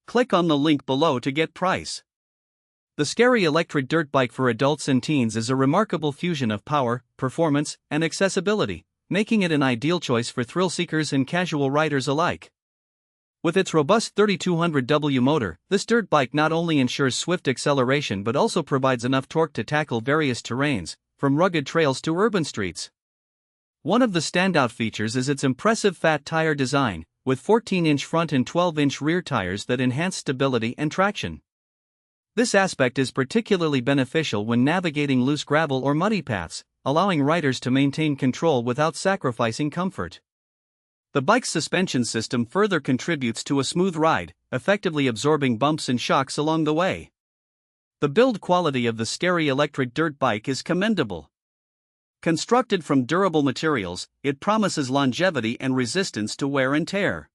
Click on the link below to get price. The Skeri Electric Dirt Bike for adults and teens is a remarkable fusion of power, performance, and accessibility, making it an ideal choice for thrill seekers and casual riders alike. With its robust 3200W motor, this dirt bike not only ensures swift acceleration but also provides enough torque to tackle various terrains, from rugged trails to urban streets. One of the standout features is its impressive fat tire design, with 14-inch front and 12-inch rear tires that enhance stability and traction. This aspect is particularly beneficial when navigating loose gravel or muddy paths, allowing riders to maintain control without sacrificing comfort. The bike's suspension system further contributes to a smooth ride, effectively absorbing bumps and shocks along the way. The build quality of the Skeri Electric Dirt Bike is commendable. Constructed from durable materials, it promises longevity and resistance to wear and tear.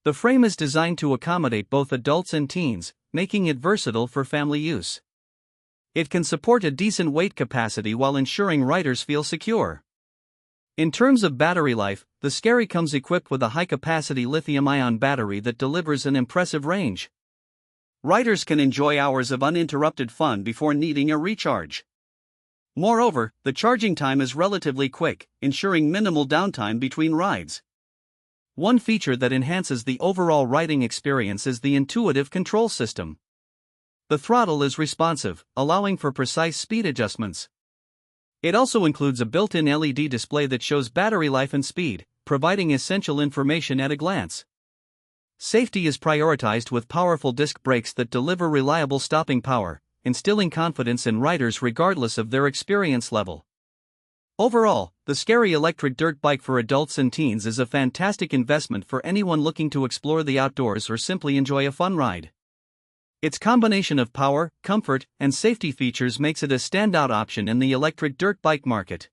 The frame is designed to accommodate both adults and teens, making it versatile for family use. It can support a decent weight capacity while ensuring riders feel secure. In terms of battery life, the Skeri comes equipped with a high-capacity lithium-ion battery that delivers an impressive range. Riders can enjoy hours of uninterrupted fun before needing a recharge. Moreover, the charging time is relatively quick, ensuring minimal downtime between rides. One feature that enhances the overall riding experience is the intuitive control system. The throttle is responsive, allowing for precise speed adjustments. It also includes a built-in LED display that shows battery life and speed, providing essential information at a glance. Safety is prioritized with powerful disc brakes that deliver reliable stopping power, instilling confidence in riders regardless of their experience level. Overall, the Skeri Electric Dirt Bike for adults and teens is a fantastic investment for anyone looking to explore the outdoors or simply enjoy a fun ride. Its combination of power, comfort, and safety features makes it a standout option in the electric dirt bike market.